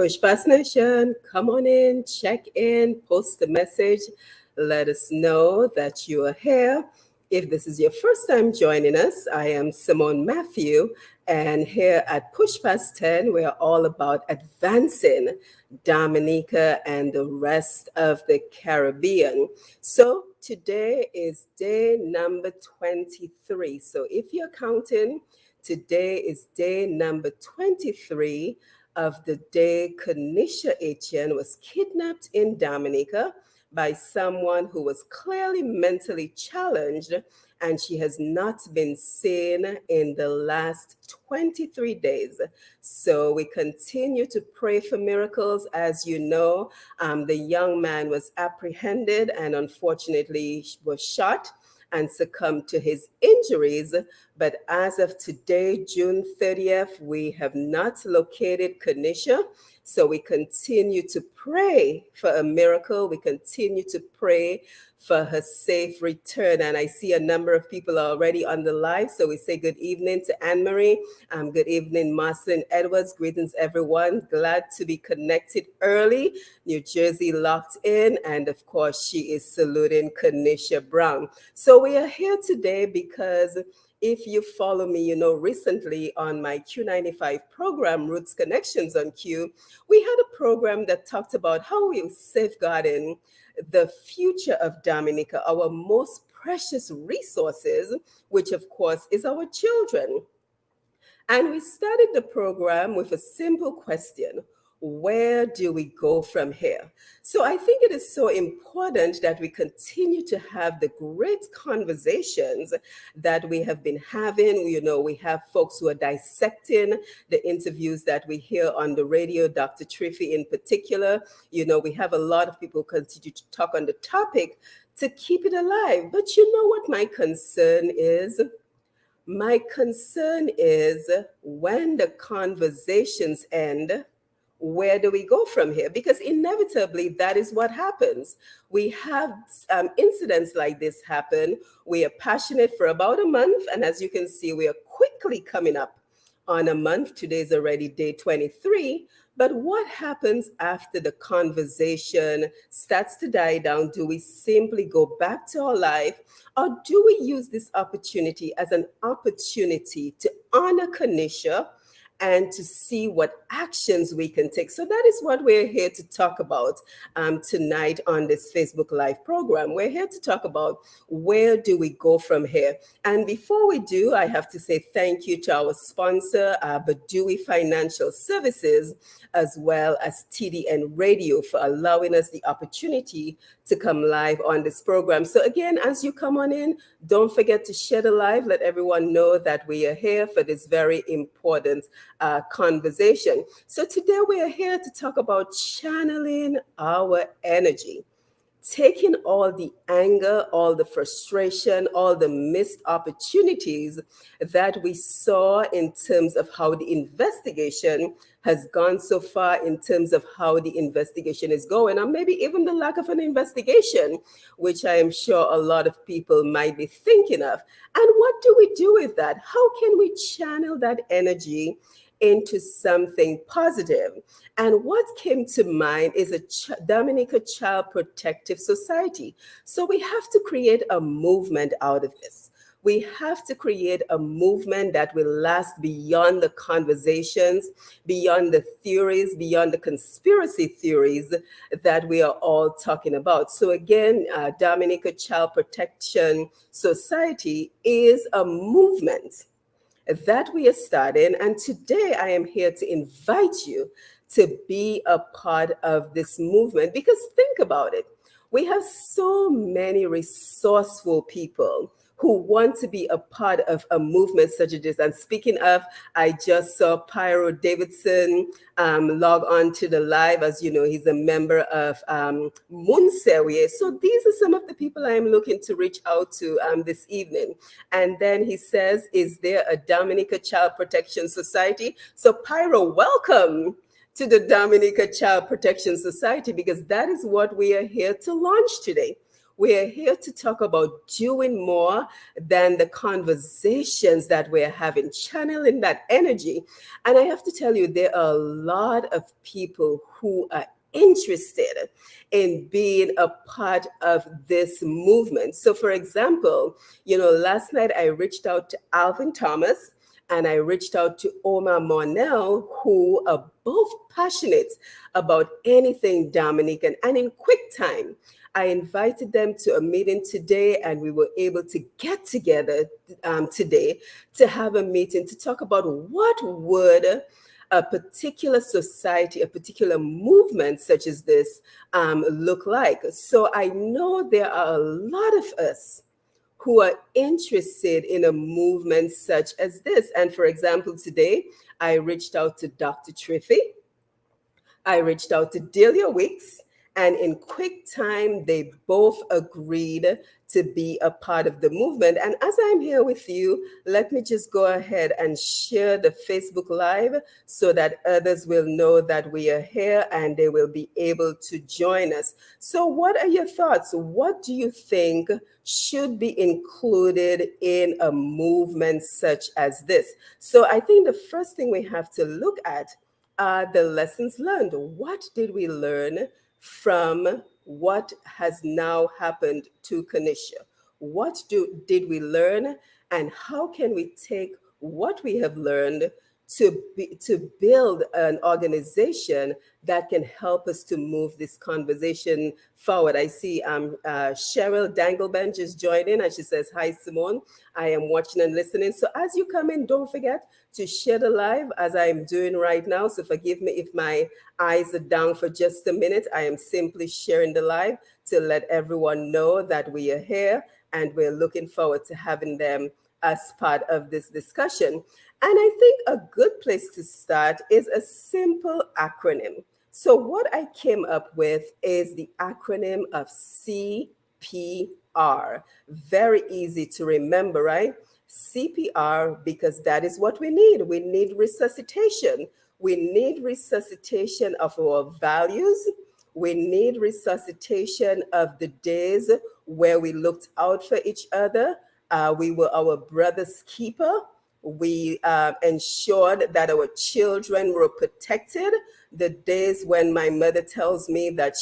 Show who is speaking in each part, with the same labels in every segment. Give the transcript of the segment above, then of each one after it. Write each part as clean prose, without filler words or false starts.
Speaker 1: Push Past Nation, come on in, check in, post a message, let us know that you are here. If this is your first time joining us, I am Simone Matthew, and here at Push Past 10, we're all about advancing Dominica and the rest of the Caribbean. So today is day number 23. So if you're counting, today is day number 23 of the day Kernisha Etienne was kidnapped in Dominica by someone who was clearly mentally challenged, and she has not been seen in the last 23 days. So we continue to pray for miracles. As you know, the young man was apprehended and unfortunately was shot and succumbed to his injuries. But as of today, June 30th, we have not located Kernisha. So we continue to pray for a miracle. We continue to pray for her safe return. And I see a number of people already on the live. So we say good evening to Anne Marie. Good evening, Marcelin Edwards. Greetings, everyone. Glad to be connected early. New Jersey locked in. And of course, she is saluting Kernisha Brown. So we are here today because if you follow me, you know, recently on my Q95 program, Roots Connections on Q, we had a program that talked about how we are safeguarding the future of Dominica, our most precious resources, which of course is our children. And we started the program with a simple question: where do we go from here? So I think it is so important that we continue to have the great conversations that we have been having. You know, we have folks who are dissecting the interviews that we hear on the radio, Dr. Triffy in particular. You know, we have a lot of people who continue to talk on the topic to keep it alive. But you know what my concern is? My concern is when the conversations end, where do we go from here? Because inevitably, that is what happens. We have incidents like this happen. We are passionate for about a month. And as you can see, we are quickly coming up on a month. Today's already day 23. But what happens after the conversation starts to die down? Do we simply go back to our life, or do we use this opportunity as an opportunity to honor Kernisha and to see what actions we can take? So that is what we're here to talk about tonight on this Facebook Live program. We're here to talk about where do we go from here. And before we do, I have to say thank you to our sponsor, Badui Financial Services, as well as TDN Radio, for allowing us the opportunity to come live on this program. So again, as you come on in, don't forget to share the live. Let everyone know that we are here for this very important conversation. So today we are here to talk about channeling our energy, taking all the anger, all the frustration, all the missed opportunities that we saw in terms of how the investigation has gone so far, in terms of how the investigation is going, or maybe even the lack of an investigation, which I am sure a lot of people might be thinking of. And what do we do with that? How can we channel that energy into something positive? And what came to mind is a Dominica Child Protective Society. So we have to create a movement out of this. We have to create a movement that will last beyond the conversations, beyond the theories, beyond the conspiracy theories that we are all talking about. So again, Dominica Child Protection Society is a movement that we are starting. And today I am here to invite you to be a part of this movement, because think about it. We have so many resourceful people who want to be a part of a movement such as this. And speaking of, I just saw Pyro Davidson log on to the live. As you know, he's a member of Munsewie. So these are some of the people I am looking to reach out to this evening. And then he says, is there a Dominica Child Protection Society? So Pyro, welcome to the Dominica Child Protection Society, because that is what we are here to launch today. We're here to talk about doing more than the conversations that we're having, channeling that energy. And I have to tell you, there are a lot of people who are interested in being a part of this movement. So, for example, last night I reached out to Alvin Thomas and I reached out to Omar Mornell, who are both passionate about anything Dominican. And in quick time, I invited them to a meeting today, and we were able to get together today to have a meeting to talk about what would a particular society, a particular movement such as this look like. So I know there are a lot of us who are interested in a movement such as this. And for example, today I reached out to Dr. Triffy, I reached out to Delia Weeks, and in quick time, they both agreed to be a part of the movement. And as I'm here with you, let me just go ahead and share the Facebook Live so that others will know that we are here and they will be able to join us. So, what are your thoughts? What do you think should be included in a movement such as this? So, I think the first thing we have to look at the lessons learned. What did we learn from what has now happened to Kernisha? Did we learn, and how can we take what we have learned to build an organization that can help us to move this conversation forward? I see Cheryl Dangleben just joined in, and she says, "Hi, Simone. I am watching and listening." So as you come in, don't forget to share the live as I'm doing right now. So forgive me if my eyes are down for just a minute. I am simply sharing the live to let everyone know that we are here and we're looking forward to having them as part of this discussion. And I think a good place to start is a simple acronym. So what I came up with is the acronym of CPR. Very easy to remember, right? CPR, because that is what we need. We need resuscitation. We need resuscitation of our values. We need resuscitation of the days where we looked out for each other. We were our brother's keeper. We ensured that our children were protected. The days when my mother tells me that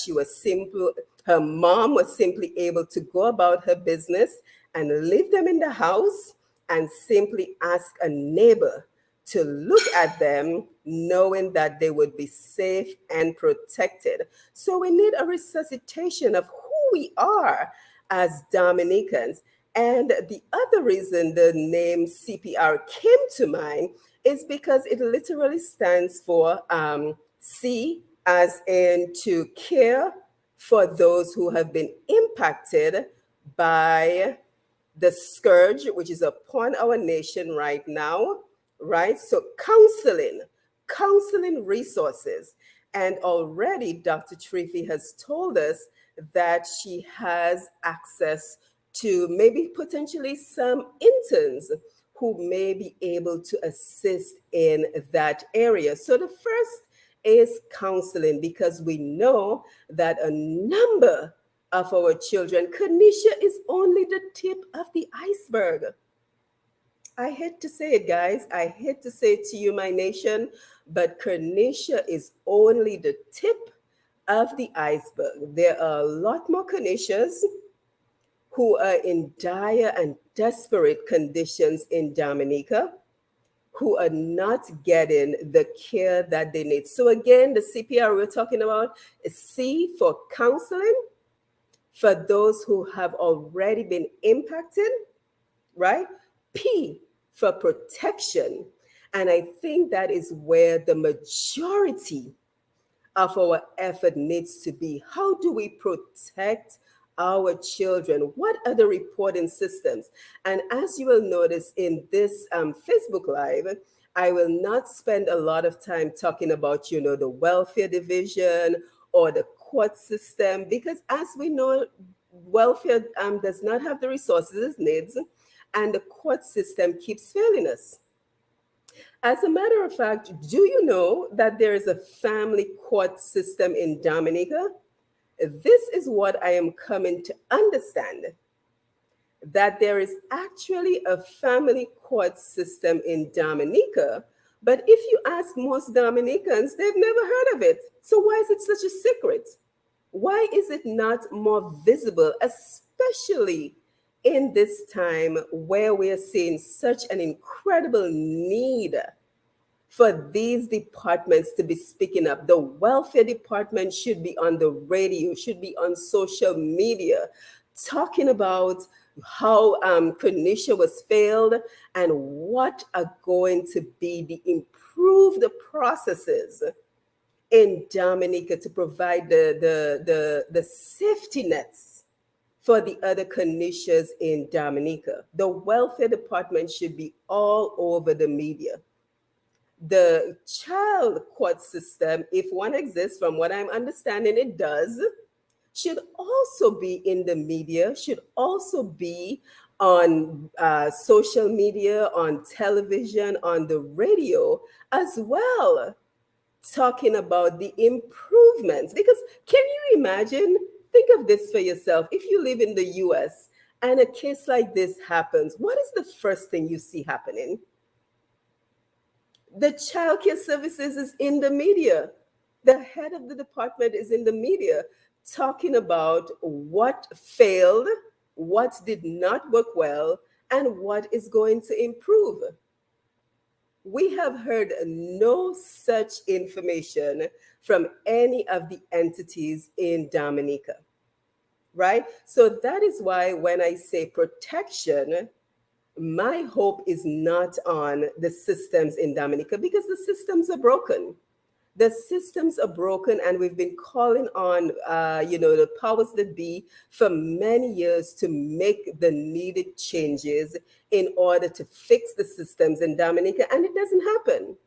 Speaker 1: her mom was simply able to go about her business and leave them in the house and simply ask a neighbor to look at them, knowing that they would be safe and protected. So we need a resuscitation of who we are as Dominicans. And the other reason the name CPR came to mind is because it literally stands for C, as in to care for those who have been impacted by the scourge which is upon our nation right now, right? So counseling resources. And already Dr. Triffy has told us that she has access to maybe potentially some interns who may be able to assist in that area. So the first is counseling, because we know that a number of our children, Kernisha is only the tip of the iceberg. I hate to say it, guys. I hate to say it to you, my nation, but Kernisha is only the tip of the iceberg. There are a lot more Kernishas who are in dire and desperate conditions in Dominica, who are not getting the care that they need. So again, the CPR we're talking about is C for counseling for those who have already been impacted, right? P for protection. And I think that is where the majority of our effort needs to be. How do we protect our children? What are the reporting systems? And as you will notice in this Facebook Live, I will not spend a lot of time talking about, the welfare division or the court system, because as we know, welfare does not have the resources it needs, and the court system keeps failing us. As a matter of fact, do you know that there is a family court system in Dominica? This is what I am coming to understand, that there is actually a family court system in Dominica. But if you ask most Dominicans, they've never heard of it. So why is it such a secret? Why is it not more visible, especially in this time where we are seeing such an incredible need for these departments to be speaking up? The welfare department should be on the radio, should be on social media, talking about how Kernisha was failed and what are going to be the improved processes in Dominica to provide the safety nets for the other Kernishas in Dominica. The welfare department should be all over the media. The child court system, if one exists, from what I'm understanding, it does, should also be in the media, should also be on social media, on television, on the radio as well, talking about the improvements. Because can you imagine? Think of this for yourself. If you live in the US and a case like this happens, what is the first thing you see happening? The child care services is in the media. The head of the department is in the media talking about what failed, what did not work well, and what is going to improve. We have heard no such information from any of the entities in Dominica, right? So that is why when I say protection, my hope is not on the systems in Dominica, because the systems are broken. The systems are broken, and we've been calling on, the powers that be for many years to make the needed changes in order to fix the systems in Dominica, and it doesn't happen.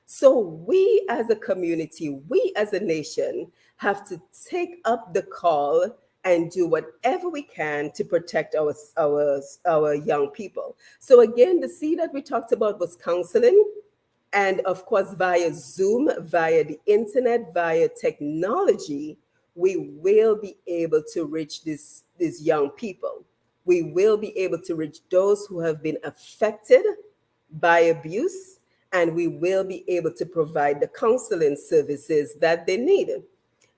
Speaker 1: So we as a community, we as a nation have to take up the call and do whatever we can to protect our young people. So again, the C that we talked about was counseling. And of course, via Zoom, via the internet, via technology, we will be able to reach these young people. We will be able to reach those who have been affected by abuse, and we will be able to provide the counseling services that they need.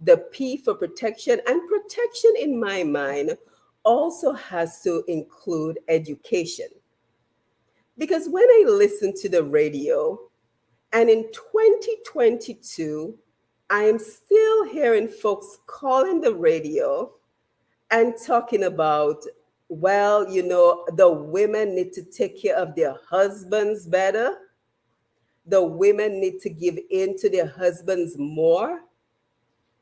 Speaker 1: The P for protection, and protection in my mind also has to include education. Because when I listen to the radio, and in 2022, I am still hearing folks calling the radio and talking about, well, the women need to take care of their husbands better. The women need to give in to their husbands more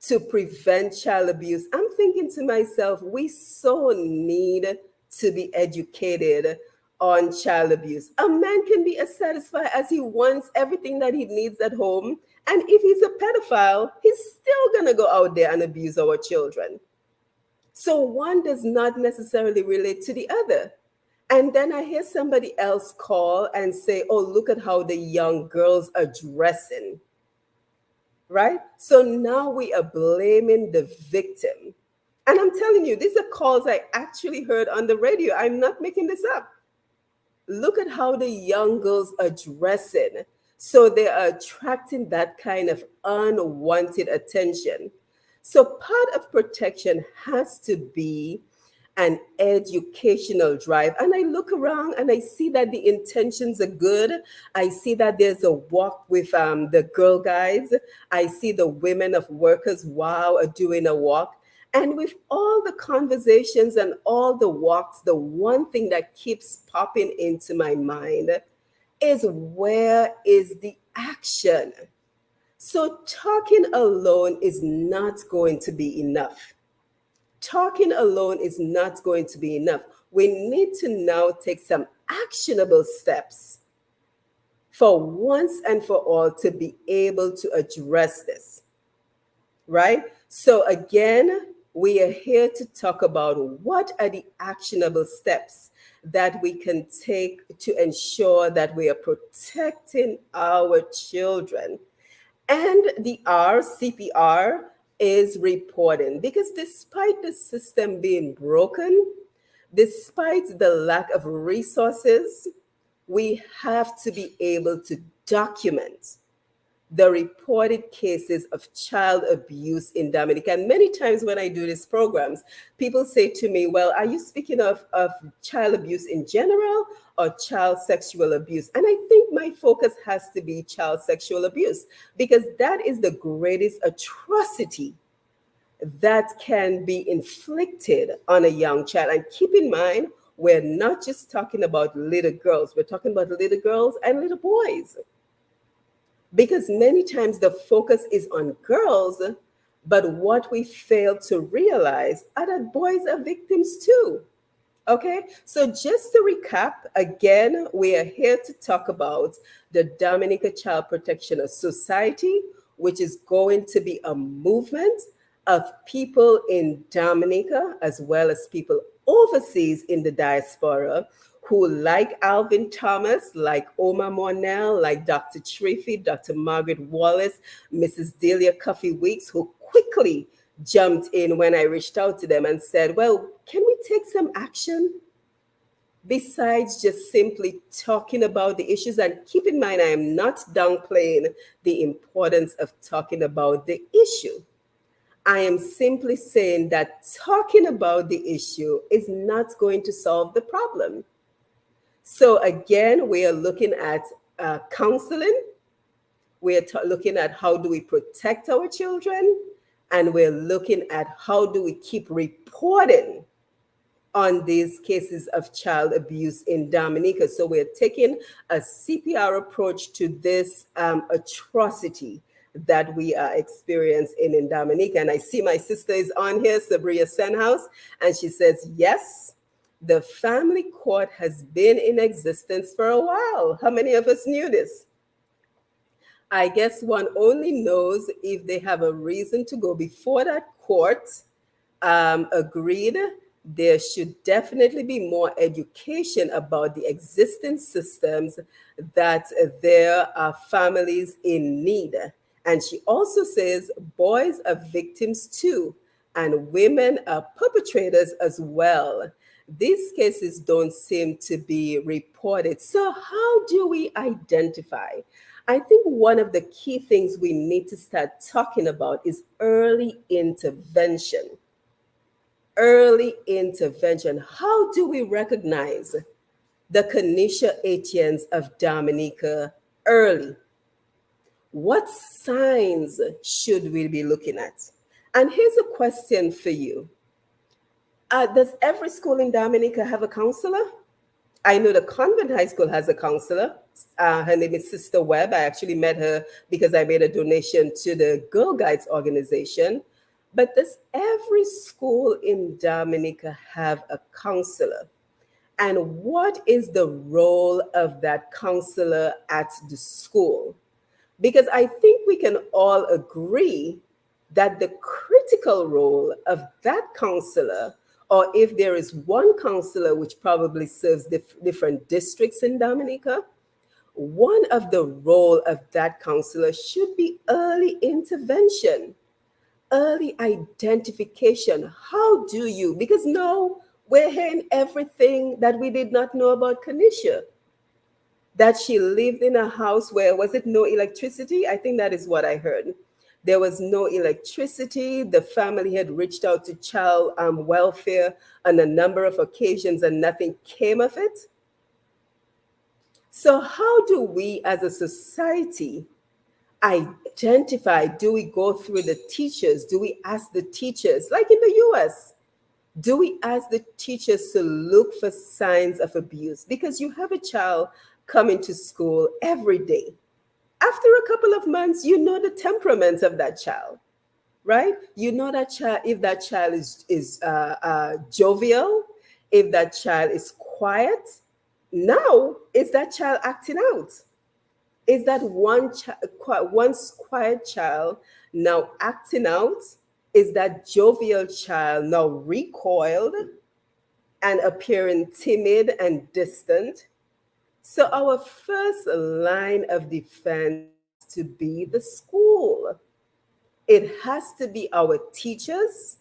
Speaker 1: to prevent child abuse. I'm thinking to myself, we so need to be educated on child abuse. A man can be as satisfied as he wants, everything that he needs at home. And if he's a pedophile, he's still going to go out there and abuse our children. So one does not necessarily relate to the other. And then I hear somebody else call and say, oh, look at how the young girls are dressing. Right? So now we are blaming the victim. And I'm telling you, these are calls I actually heard on the radio. I'm not making this up. Look at how the young girls are dressing. So they are attracting that kind of unwanted attention. So part of protection has to be an educational drive. And I look around and I see that the intentions are good. I see that there's a walk with the Girl Guides. I see the women of workers, wow, are doing a walk. And with all the conversations and all the walks, the one thing that keeps popping into my mind is, where is the action? So talking alone is not going to be enough. Talking alone is not going to be enough. We need to now take some actionable steps for once and for all to be able to address this, right? So again, we are here to talk about what are the actionable steps that we can take to ensure that we are protecting our children. And the R, CPR, is reporting, because despite the system being broken, despite the lack of resources, we have to be able to document the reported cases of child abuse in Dominica. And many times when I do these programs, people say to me, well, are you speaking of child abuse in general or child sexual abuse? And I think my focus has to be child sexual abuse, because that is the greatest atrocity that can be inflicted on a young child. And keep in mind, we're not just talking about little girls, we're talking about little girls and little boys, because many times the focus is on girls, but what we fail to realize are that boys are victims too. Okay, so just to recap, again, we are here to talk about the Dominica Child Protection Society, which is going to be a movement of people in Dominica as well as people overseas in the diaspora who, like Alvin Thomas, like Omar Mornell, like Dr. Triffy, Dr. Margaret Wallace, Mrs. Delia Cuffy Weeks, who quickly jumped in when I reached out to them and said, well, can we take some action besides just simply talking about the issues? And keep in mind, I am not downplaying the importance of talking about the issue. I am simply saying that talking about the issue is not going to solve the problem. So again, we are looking at counseling. We're looking at how do we protect our children, and we're looking at how do we keep reporting on these cases of child abuse in Dominica. So we're taking a CPR approach to this atrocity that we are experiencing in Dominica. And I see my sister is on here, Sabria Senhouse, and she says, yes, the family court has been in existence for a while. How many of us knew this? I guess one only knows if they have a reason to go before that court. Agreed. There should definitely be more education about the existing systems, that there are families in need. And she also says boys are victims too, and women are perpetrators as well. These cases don't seem to be reported. So, how do we identify? I think one of the key things we need to start talking about is early intervention. Early intervention. How do we recognize the Kernisha Etiennes of Dominica early? What signs should we be looking at? And here's a question for you. Does every school in Dominica have a counselor? I know the Convent High School has a counselor. Her name is Sister Webb. I actually met her because I made a donation to the Girl Guides organization. But does every school in Dominica have a counselor? And what is the role of that counselor at the school? Because I think we can all agree that the critical role of that counselor, or if there is one counselor which probably serves different districts in Dominica, one of the role of that counselor should be early intervention, early identification. How do you? Because now we're hearing everything that we did not know about Kernisha, that she lived in a house where, was it no electricity? I think that is what I heard. There was no electricity. The family had reached out to child welfare on a number of occasions and nothing came of it. So how do we as a society identify? Do we go through the teachers? Do we ask the teachers, like in the US? Do we ask the teachers to look for signs of abuse? Because you have a child coming to school every day. After a couple of months, you know the temperament of that child, right? You know that child, if that child is jovial, if that child is quiet. Now, is that child acting out? Is that once quiet child now acting out? Is that jovial child now recoiled and appearing timid and distant? So our first line of defense has to be the school. It has to be our teachers,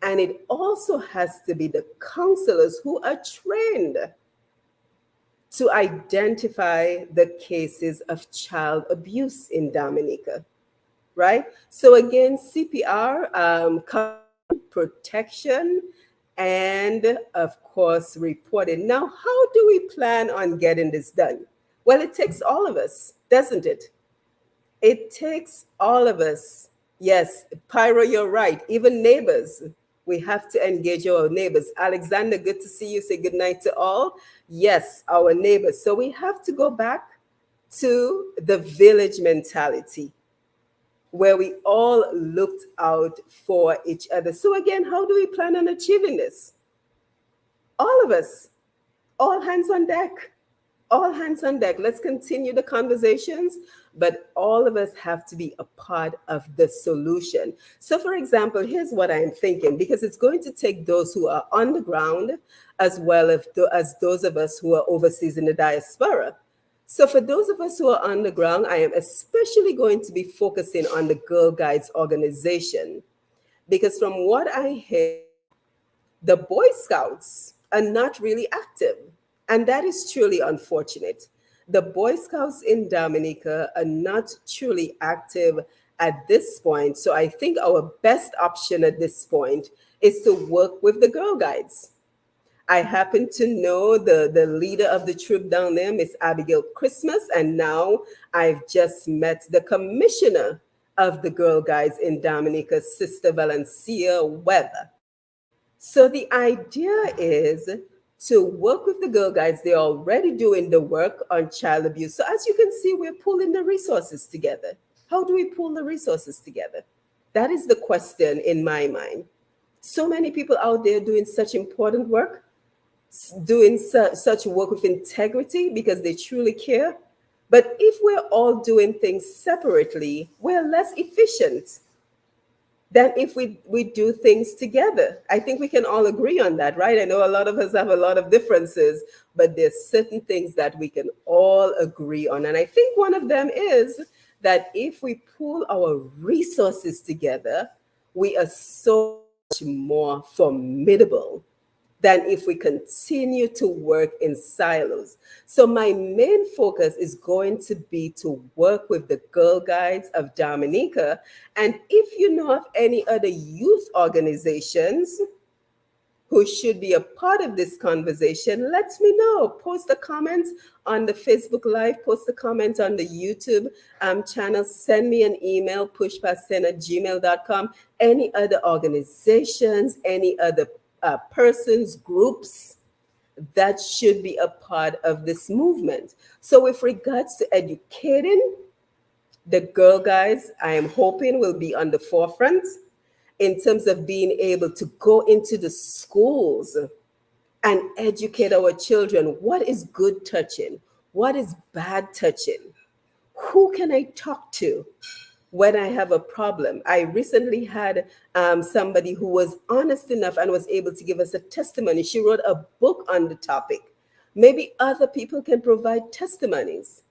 Speaker 1: and it also has to be the counselors who are trained to identify the cases of child abuse in Dominica, right? So again, CPR, protection, and of course, reporting. Now, how do we plan on getting this done? Well, it takes all of us, doesn't it? It takes all of us. Yes, Pyro, you're right. Even neighbors, we have to engage our neighbors. Alexander, good to see you. Say good night to all. Yes, our neighbors. So we have to go back to the village mentality where we all looked out for each other. So again, how do we plan on achieving this? All of us, all hands on deck. All hands on deck. Let's continue the conversations, but all of us have to be a part of the solution. So, for example, here's what I'm thinking, because it's going to take those who are on the ground as well as those of us who are overseas in the diaspora. So, for those of us who are on the ground, I am especially going to be focusing on the Girl Guides organization, because from what I hear, the Boy Scouts are not really active. And that is truly unfortunate. The Boy Scouts in Dominica are not truly active at this point. So I think our best option at this point is to work with the Girl Guides. I happen to know the leader of the troop down there, Miss Abigail Christmas, and now I've just met the commissioner of the Girl Guides in Dominica, Sister Valencia Webb. So the idea is to work with the Girl Guides. They're already doing the work on child abuse. So as you can see, we're pulling the resources together. How do we pull the resources together? That is the question in my mind. So many people out there doing such important work, doing such work with integrity because they truly care. But if we're all doing things separately, we're less efficient than if we do things together. I think we can all agree on that, right? I know a lot of us have a lot of differences, but there's certain things that we can all agree on. And I think one of them is that if we pool our resources together, we are so much more formidable than if we continue to work in silos. So my main focus is going to be to work with the Girl Guides of Dominica. And if you know of any other youth organizations who should be a part of this conversation, let me know. Post a comment on the Facebook Live, post a comment on the YouTube channel, send me an email, pushpast10@gmail.com. Any other organizations, any other persons, groups that should be a part of this movement. So with regards to educating, the Girl Guides, I am hoping will be on the forefront in terms of being able to go into the schools and educate our children. What is good touching? What is bad touching? Who can I talk to when I have a problem? I recently had somebody who was honest enough and was able to give us a testimony. She wrote a book on the topic. Maybe other people can provide testimonies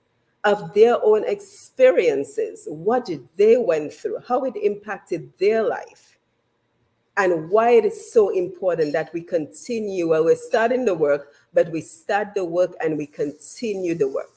Speaker 1: of their own experiences. What did they went through? How it impacted their life? And why it is so important that we continue. Well, we're starting the work, but we start the work and we continue the work.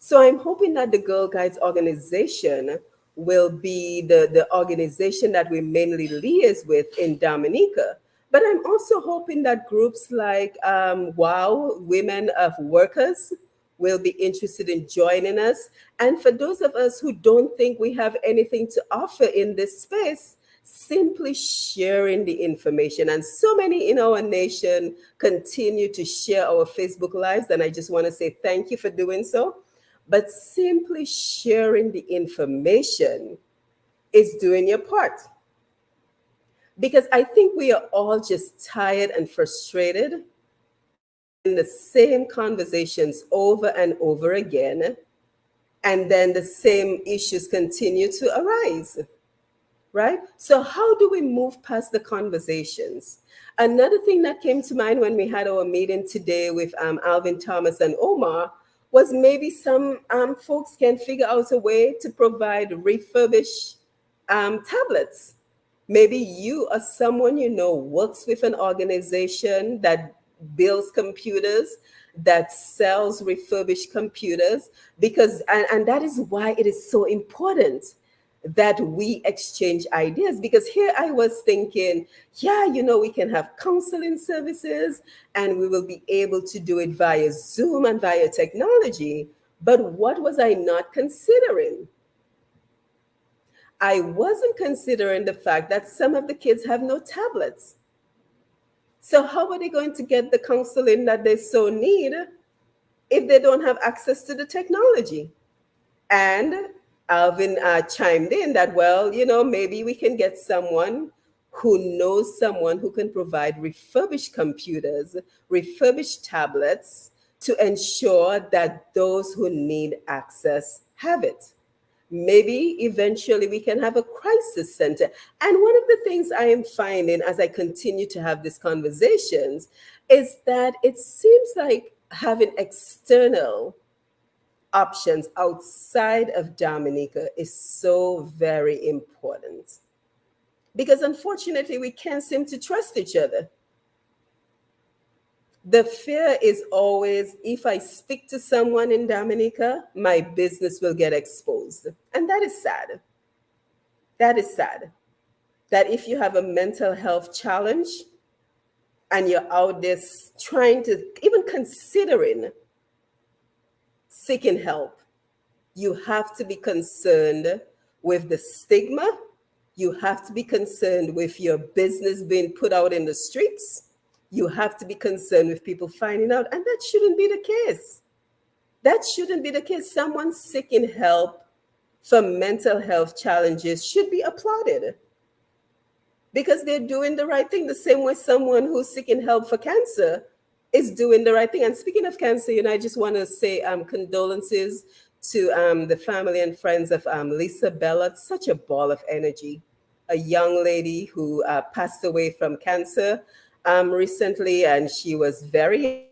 Speaker 1: So I'm hoping that the Girl Guides organization will be the organization that we mainly liaise with in Dominica. But I'm also hoping that groups like WOW, Women of Workers, will be interested in joining us. And for those of us who don't think we have anything to offer in this space, simply sharing the information. And so many in our nation continue to share our Facebook Lives. And I just want to say thank you for doing so. But simply sharing the information is doing your part. Because I think we are all just tired and frustrated in the same conversations over and over again. And then the same issues continue to arise, right? So how do we move past the conversations? Another thing that came to mind when we had our meeting today with Alvin Thomas and Omar was maybe some folks can figure out a way to provide refurbished tablets. Maybe you or someone you know works with an organization that builds computers, that sells refurbished computers, because, and that is why it is so important that we exchange ideas. Because here I was thinking, yeah, we can have counseling services and we will be able to do it via Zoom and via technology. But what was I not considering? I wasn't considering the fact that some of the kids have no tablets. So, how are they going to get the counseling that they so need if they don't have access to the technology? And Alvin chimed in that, well, maybe we can get someone who knows someone who can provide refurbished computers, refurbished tablets to ensure that those who need access have it. Maybe eventually we can have a crisis center. And one of the things I am finding as I continue to have these conversations is that it seems like having external options outside of Dominica is so very important, because unfortunately we can't seem to trust each other. The fear is always, if I speak to someone in Dominica, my business will get exposed. And that is sad. That is sad. That if you have a mental health challenge and you're out there trying to, even considering seeking help, you have to be concerned with the stigma. You have to be concerned with your business being put out in the streets. You have to be concerned with people finding out. And that shouldn't be the case. That shouldn't be the case. Someone seeking help for mental health challenges should be applauded, because they're doing the right thing, the same way someone who's seeking help for cancer is doing the right thing. And speaking of cancer, I just want to say condolences to the family and friends of Lisa Bella. Such a ball of energy, a young lady who passed away from cancer recently, and she was very young.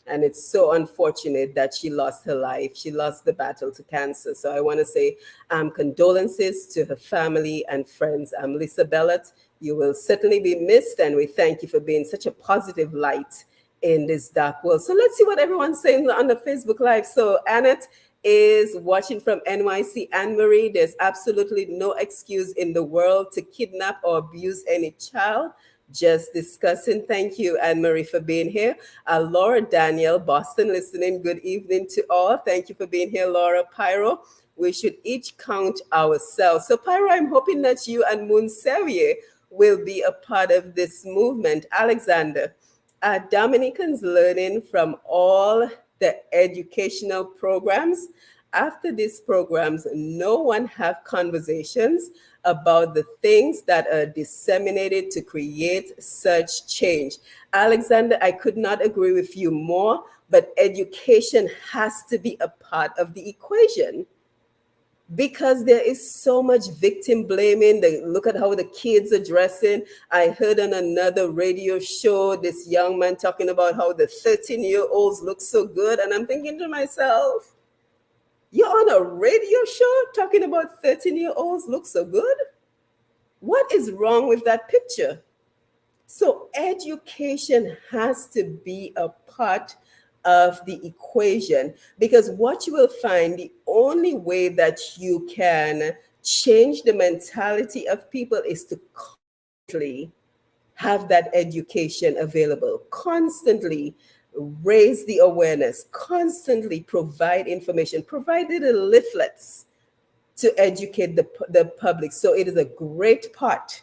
Speaker 1: And it's so unfortunate that she lost her life. She lost the battle to cancer. So I want to say condolences to her family and friends. Lisa Bellet, you will certainly be missed, and we thank you for being such a positive light in this dark world. So let's see what everyone's saying on the Facebook Live. So Annette is watching from NYC. Anne Marie, there's absolutely no excuse in the world to kidnap or abuse any child. Just discussing. Thank you, Anne Marie, for being here. Laura Daniel, Boston, listening. Good evening to all. Thank you for being here, Laura. Pyro, we should each count ourselves. So, Pyro, I'm hoping that you and Moon Sevier will be a part of this movement. Alexander, Dominicans learning from all the educational programs. After these programs, no one have conversations about the things that are disseminated to create such change. Alexander, I could not agree with you more, but education has to be a part of the equation, because there is so much victim blaming. Look at how the kids are dressing. I heard on another radio show this young man talking about how the 13-year-olds look so good. And I'm thinking to myself, you're on a radio show talking about 13-year-olds look so good? What is wrong with that picture? So education has to be a part of the equation, because what you will find, the only way that you can change the mentality of people is to constantly have that education available, constantly raise the awareness, constantly provide information, provide little leaflets to educate the public. So it is a great part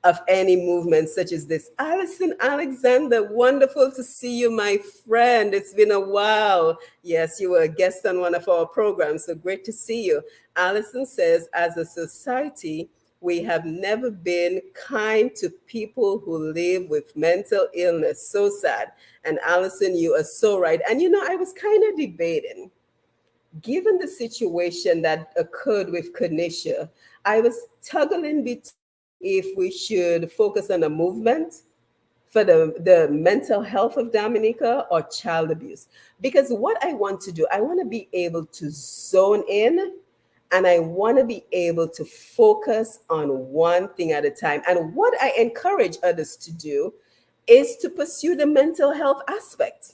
Speaker 1: of any movement such as this. Alison Alexander, wonderful to see you, my friend. It's been a while. Yes, you were a guest on one of our programs, so great to see you. Alison says, as a society, we have never been kind to people who live with mental illness. So sad. And Alison, you are so right. And I was kind of debating, given the situation that occurred with Kernisha, I was toggling between if we should focus on a movement for the mental health of Dominica or child abuse. Because what I want to do, I want to be able to zone in And I want to be able to focus on one thing at a time. And what I encourage others to do is to pursue the mental health aspect,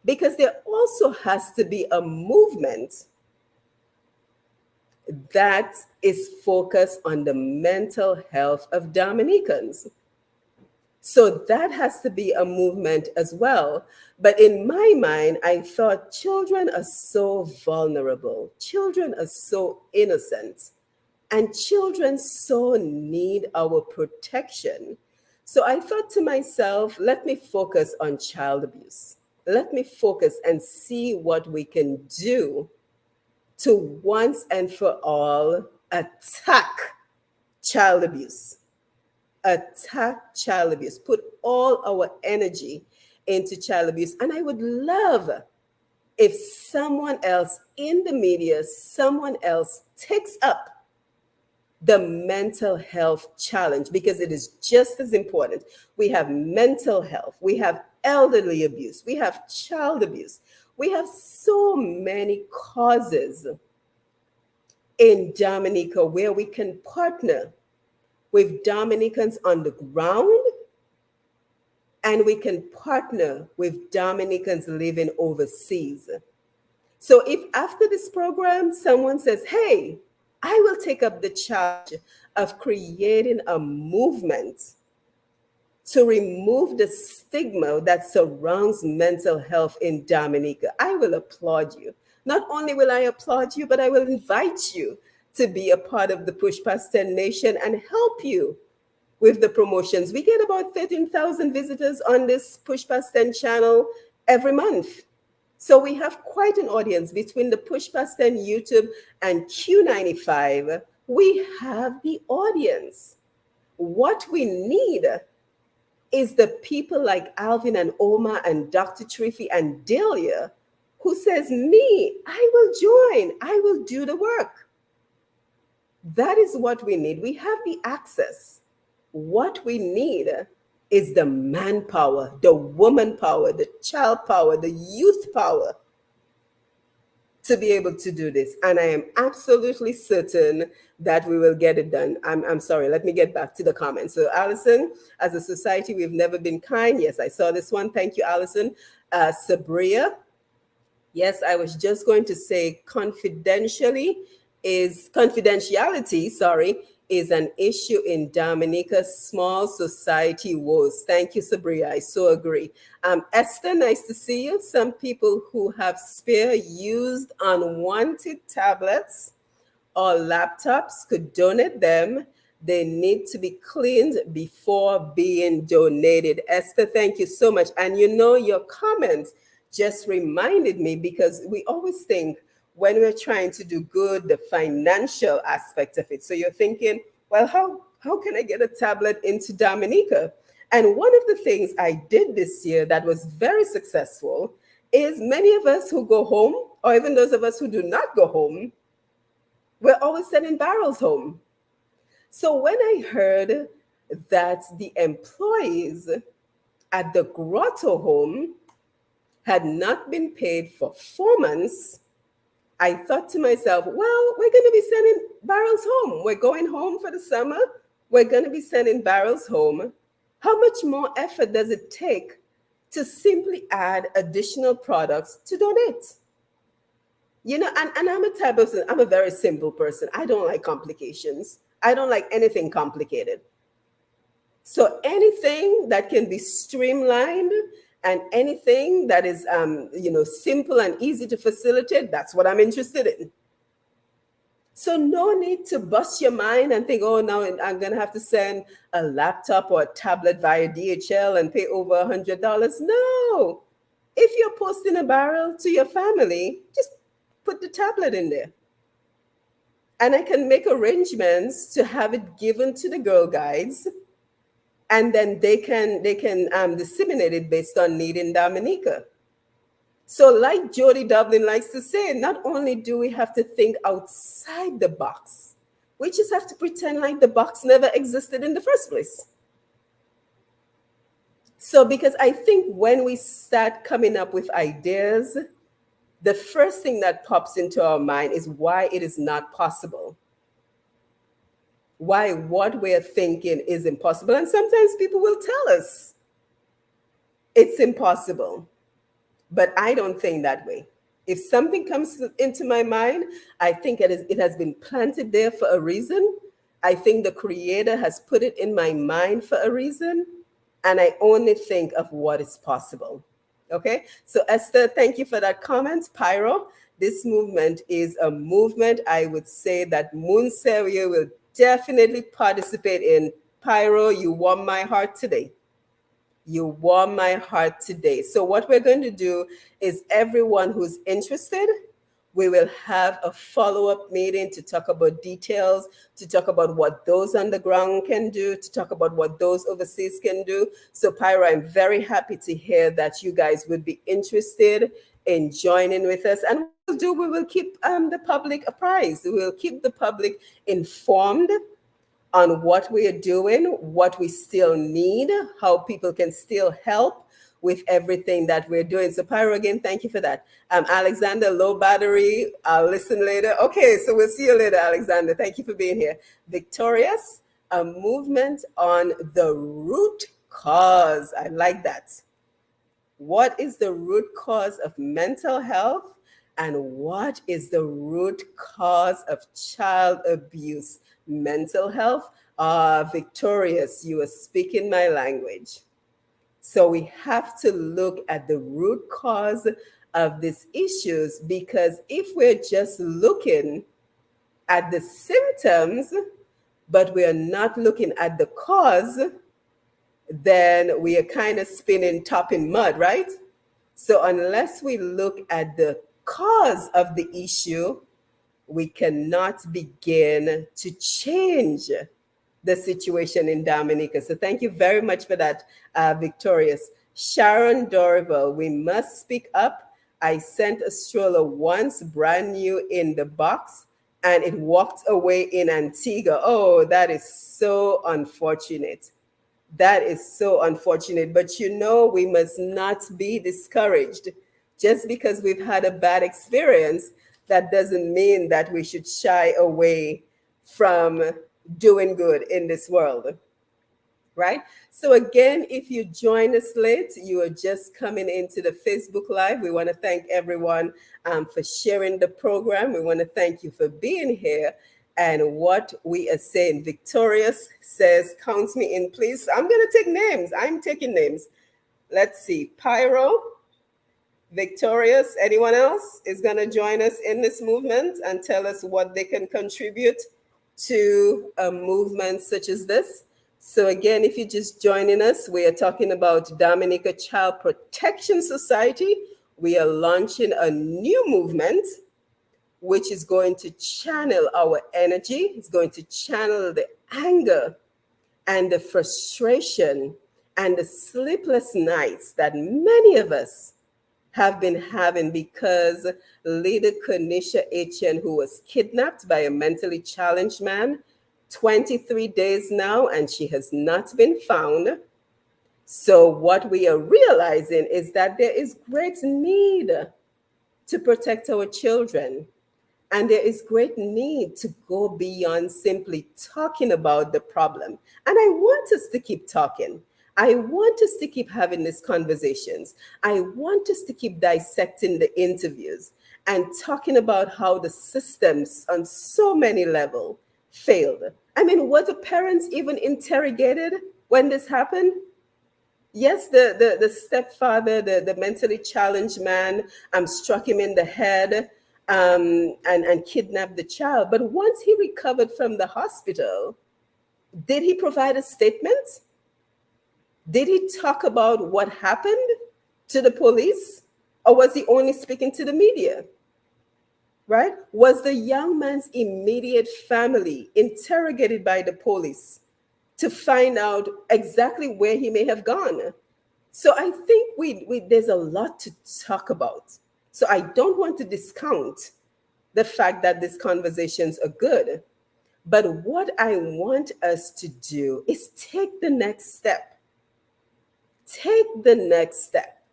Speaker 1: because there also has to be a movement that is focused on the mental health of Dominicans. So that has to be a movement as well. But in my mind, I thought children are so vulnerable, children are so innocent, and children so need our protection. So I thought to myself, let me focus on child abuse. Let me focus and see what we can do to once and for all attack child abuse. Attack child abuse. Put all our energy into child abuse. And I would love if someone else in the media, someone else takes up the mental health challenge, because it is just as important. We have mental health, we have elderly abuse, we have child abuse, we have so many causes in Dominica where we can partner with Dominicans on the ground, and we can partner with Dominicans living overseas. So if after this program someone says, hey, I will take up the charge of creating a movement to remove the stigma that surrounds mental health in Dominica, I will applaud you. Not only will I applaud you, but I will invite you to be a part of the Push Past 10 Nation and help you with the promotions. We get about 13,000 visitors on this Push Past 10 channel every month. So we have quite an audience between the Push Past 10 YouTube and Q95. We have the audience. What we need is the people like Alvin and Oma and Dr. Triffy and Delia who says, me, I will join, I will do the work. That is what we need. We have the access. What we need is the manpower, the woman power, the child power, the youth power to be able to do this. And I am absolutely certain that we will get it done. I'm sorry, let me get back to the comments. So Allison, as a society, we've never been kind. Yes, I saw this one. Thank you, Allison. Sabria, yes, I was just going to say confidentiality, sorry, is an issue in Dominica's small society woes. Thank you, Sabria. I so agree. Esther, nice to see you. Some people who have spare used unwanted tablets or laptops could donate them. They need to be cleaned before being donated. Esther, thank you so much. And you know, your comments just reminded me, because we always think when we're trying to do good, the financial aspect of it. So you're thinking, well, how can I get a tablet into Dominica? And one of the things I did this year that was very successful is many of us who go home, or even those of us who do not go home, we're always sending barrels home. So when I heard that the employees at the Grotto home had not been paid for 4 months, I thought to myself, well, we're going to be sending barrels home. We're going home for the summer. We're going to be sending barrels home. How much more effort does it take to simply add additional products to donate? You know, and I'm a type of person, I'm a very simple person. I don't like complications. I don't like anything complicated. So anything that can be streamlined and anything that is, simple and easy to facilitate, that's what I'm interested in. So no need to bust your mind and think, oh, now I'm going to have to send a laptop or a tablet via DHL and pay over $100. No. If you're posting a barrel to your family, just put the tablet in there. And I can make arrangements to have it given to the Girl Guides, and then they can disseminate it based on need in Dominica. So like Jody Dublin likes to say, not only do we have to think outside the box, we just have to pretend like the box never existed in the first place. So because I think when we start coming up with ideas the first thing that pops into our mind is why it is not possible, why what we're thinking is impossible. And sometimes people will tell us it's impossible, but I don't think that way. If something comes into my mind, I think it has been planted there for a reason. I think the Creator has put it in my mind for a reason, and I only think of what is possible. Okay, so Esther, thank you for that comment. Pyro, this movement is a movement I would say that Moon Seria will definitely participate in. Pyro, you warm my heart today. You warm my heart today. So, what we're going to do is everyone who's interested, we will have a follow up meeting to talk about details, to talk about what those on the ground can do, to talk about what those overseas can do. So, Pyra, I'm very happy to hear that you guys would be interested in joining with us. And what we'll do, we will keep the public apprised, we will keep the public informed on what we are doing, what we still need, how people can still help with everything that we're doing. So, Pyro, again, thank you for that. Alexander, low battery. I'll listen later. Okay, so we'll see you later, Alexander. Thank you for being here. Victorious, a movement on the root cause. I like that. What is the root cause of mental health? And what is the root cause of child abuse? Mental health? Victorious, you are speaking my language. So we have to look at the root cause of these issues, because if we're just looking at the symptoms, but we are not looking at the cause, then we are kind of spinning top in mud, right? So unless we look at the cause of the issue, we cannot begin to change the situation in Dominica. So thank you very much for that, Victorious. Sharon Dorival, we must speak up. I sent a stroller once, brand new in the box, and it walked away in Antigua. Oh, that is so unfortunate. That is so unfortunate. But you know, we must not be discouraged. Just because we've had a bad experience, that doesn't mean that we should shy away from doing good in this world, right? So again, if you join us late, you are just coming into the Facebook Live. We want to thank everyone for sharing the program. We want to thank you for being here. And what we are saying, Victorious says, count me in, please. I'm going to take names. I'm taking names. Let's see. Pyro, Victorious, anyone else is going to join us in this movement and tell us what they can contribute to a movement such as this. So again, if you're just joining us, we are talking about Dominica Child Protection Society. We are launching a new movement which is going to channel our energy. It's going to channel the anger and the frustration and the sleepless nights that many of us have been having because Lady Kernisha Etienne, who was kidnapped by a mentally challenged man, 23 days now, and she has not been found. So what we are realizing is that there is great need to protect our children. And there is great need to go beyond simply talking about the problem. And I want us to keep talking. I want us to keep having these conversations. I want us to keep dissecting the interviews and talking about how the systems on so many levels failed. I mean, were the parents even interrogated when this happened? Yes, the stepfather, the mentally challenged man, struck him in the head and kidnapped the child. But once he recovered from the hospital, did he provide a statement? Did he talk about what happened to the police? Or was he only speaking to the media? Right? Was the young man's immediate family interrogated by the police to find out exactly where he may have gone? So I think there's a lot to talk about. So I don't want to discount the fact that these conversations are good. But what I want us to do is take the next step. Take the next step.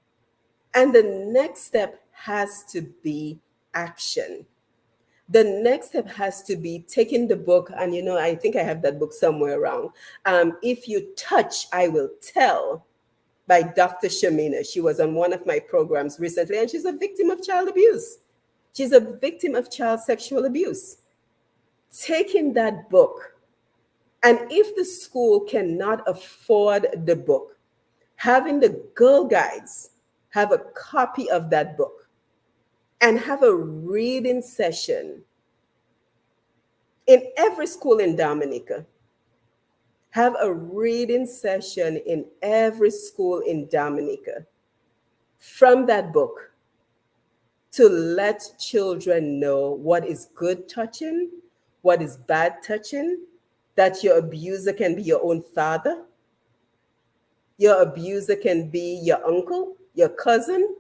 Speaker 1: And the next step has to be action. The next step has to be taking the book, and I think I have that book somewhere around. If You Touch, I Will Tell, by Dr. Shamina. She was on one of my programs recently, and she's a victim of child abuse. She's a victim of child sexual abuse. Taking that book, and if the school cannot afford the book, having the Girl Guides have a copy of that book and have a reading session in every school in Dominica. Have a reading session in every school in Dominica from that book to let children know what is good touching, what is bad touching, that your abuser can be your own father, your abuser can be your uncle, your cousin,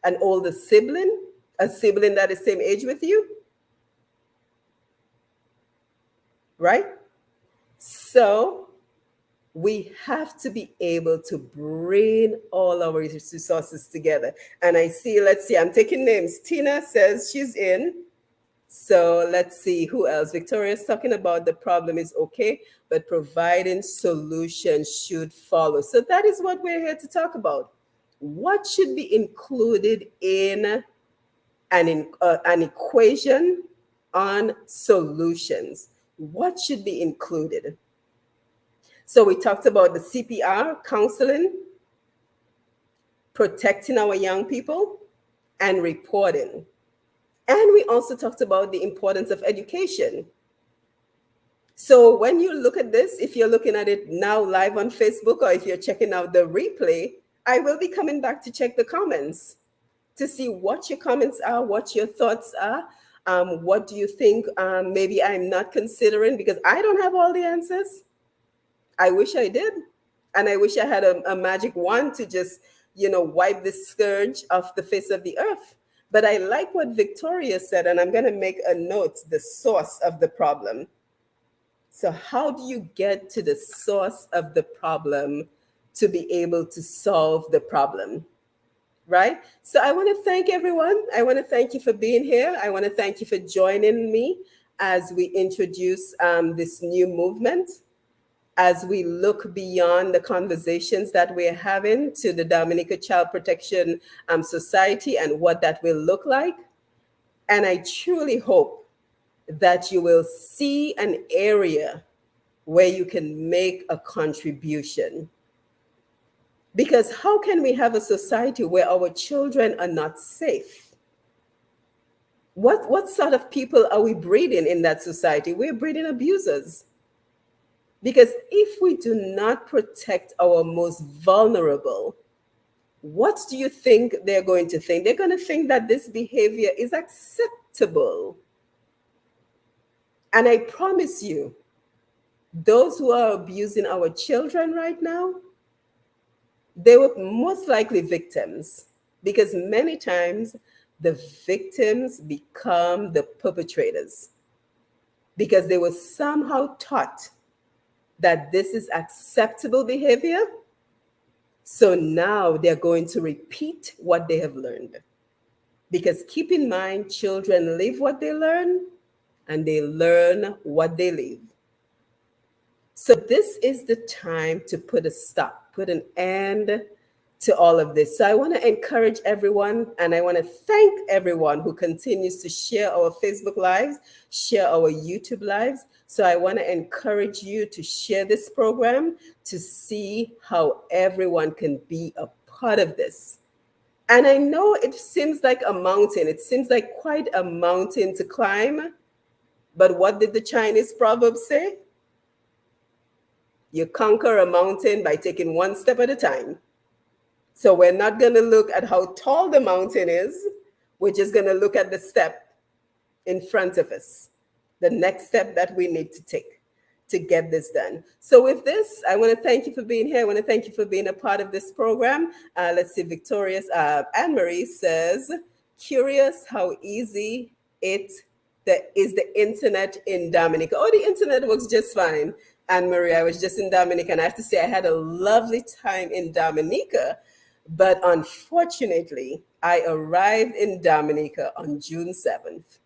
Speaker 1: an older sibling, a sibling that is same age with you, right? So we have to be able to bring all our resources together. And I see, let's see, I'm taking names. Tina says she's in. So let's see who else. Victoria's talking about the problem is okay, but providing solutions should follow. So that is what we're here to talk about. What should be included in an equation on solutions? What should be included? So we talked about the CPR, counseling, protecting our young people, and reporting. And we also talked about the importance of education. So when you look at this, if you're looking at it now live on Facebook, or if you're checking out the replay, I will be coming back to check the comments to see what your comments are, what your thoughts are. What do you think maybe I'm not considering? Because I don't have all the answers. I wish I did. And I wish I had a magic wand to just, wipe the scourge off the face of the earth. But I like what Victoria said, and I'm going to make a note, the source of the problem. So how do you get to the source of the problem to be able to solve the problem? Right? So I want to thank everyone. I want to thank you for being here. I want to thank you for joining me as we introduce this new movement, as we look beyond the conversations that we're having to the Dominica Child Protection Society and what that will look like. And I truly hope that you will see an area where you can make a contribution. Because how can we have a society where our children are not safe? What sort of people are we breeding in that society? We're breeding abusers. Because if we do not protect our most vulnerable, what do you think they're going to think? They're going to think that this behavior is acceptable. And I promise you, those who are abusing our children right now, they were most likely victims, because many times the victims become the perpetrators because they were somehow taught that this is acceptable behavior. So now they're going to repeat what they have learned. Because keep in mind, children live what they learn, and they learn what they live. So this is the time to put a stop, put an end to all of this. So I want to encourage everyone, and I want to thank everyone who continues to share our Facebook Lives, share our YouTube Lives. So I want to encourage you to share this program to see how everyone can be a part of this. And I know it seems like a mountain. It seems like quite a mountain to climb. But what did the Chinese proverb say? You conquer a mountain by taking one step at a time. So we're not going to look at how tall the mountain is. We're just going to look at the step in front of us, the next step that we need to take to get this done. So with this, I want to thank you for being here. I want to thank you for being a part of this program. Let's see, Victoria's Anne-Marie says, curious how easy is the internet in Dominica. Oh, the internet works just fine. Anne-Marie, I was just in Dominica, and I have to say I had a lovely time in Dominica. But unfortunately, I arrived in Dominica on June 7th.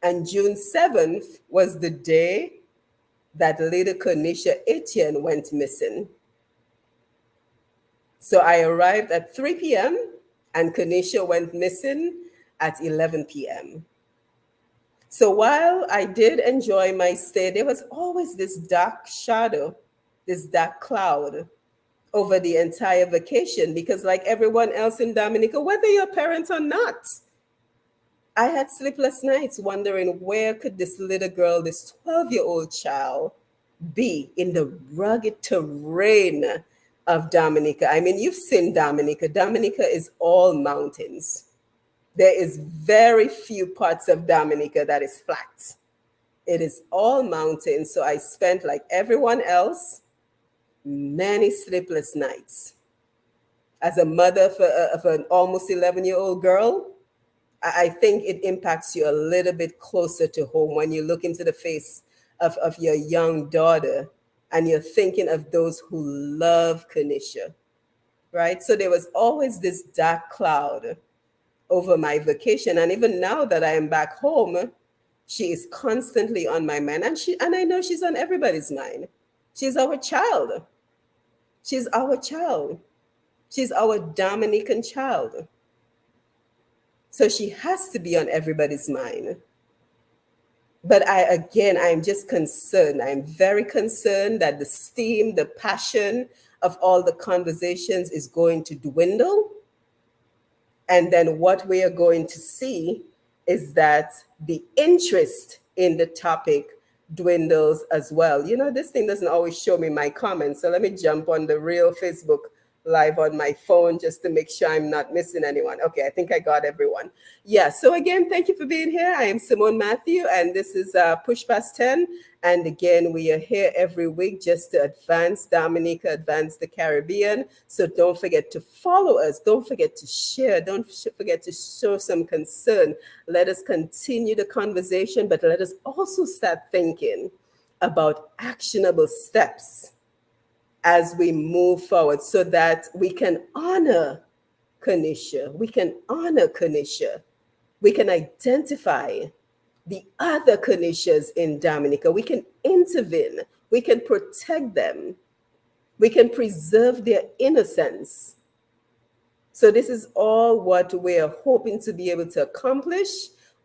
Speaker 1: And June 7th was the day that little Kernisha Etienne went missing. So I arrived at 3 p.m. and Kernisha went missing at 11 p.m. So while I did enjoy my stay, there was always this dark shadow, this dark cloud over the entire vacation because, like everyone else in Dominica, whether you're a parent or not, I had sleepless nights wondering where could this little girl, this 12-year-old child, be in the rugged terrain of Dominica. I mean, you've seen Dominica. Dominica is all mountains. There is very few parts of Dominica that is flat. It is all mountains. So I spent, like everyone else, many sleepless nights. As a mother of an almost 11-year-old girl, I think it impacts you a little bit closer to home when you look into the face of your young daughter and you're thinking of those who love Kernisha, right? So there was always this dark cloud over my vacation. And even now that I am back home, she is constantly on my mind. And I know she's on everybody's mind. She's our child. She's our child. She's our Dominican child. So she has to be on everybody's mind. But I'm just concerned. I'm very concerned that the steam, the passion of all the conversations is going to dwindle. And then what we are going to see is that the interest in the topic dwindles as well. You know, this thing doesn't always show me my comments. So let me jump on the real Facebook live on my phone just to make sure I'm not missing anyone. Okay, I think I got everyone. Yeah, so again, thank you for being here. I am Simone Matthew, and this is Push Past 10. And again, we are here every week just to advance Dominica, advance the Caribbean. So don't forget to follow us. Don't forget to share. Don't forget to show some concern. Let us continue the conversation, but let us also start thinking about actionable steps as we move forward so that we can honor Kernisha. We can honor Kernisha. We can identify the other Kernishas in Dominica. We can intervene. We can protect them. We can preserve their innocence. So this is all what we're hoping to be able to accomplish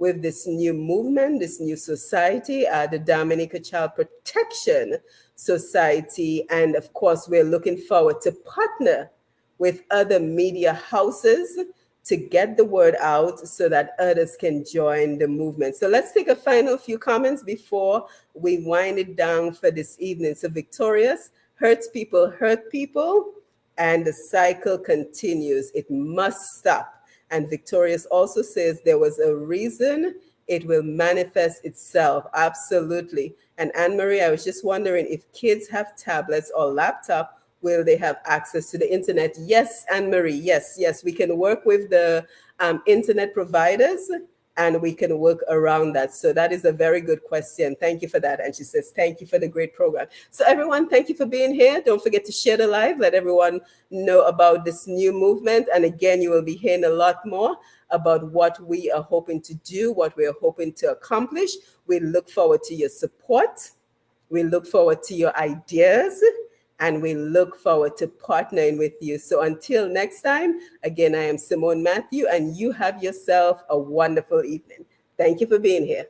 Speaker 1: with this new movement, this new society, the Dominica Child Protection Society. And of course, we're looking forward to partner with other media houses to get the word out so that others can join the movement. So let's take a final few comments before we wind it down for this evening. So Victorious, hurt people, and the cycle continues. It must stop. And Victorious also says there was a reason it will manifest itself. Absolutely. And Anne-Marie, I was just wondering if kids have tablets or laptop, will they have access to the internet? Yes, Anne-Marie, yes. We can work with the internet providers and we can work around that. So that is a very good question. Thank you for that. And she says, thank you for the great program. So everyone, thank you for being here. Don't forget to share the live. Let everyone know about this new movement. And again, you will be hearing a lot more about what we are hoping to do, what we are hoping to accomplish. We look forward to your support. We look forward to your ideas. And we look forward to partnering with you. So until next time, again, I am Simone Matthew, and you have yourself a wonderful evening. Thank you for being here.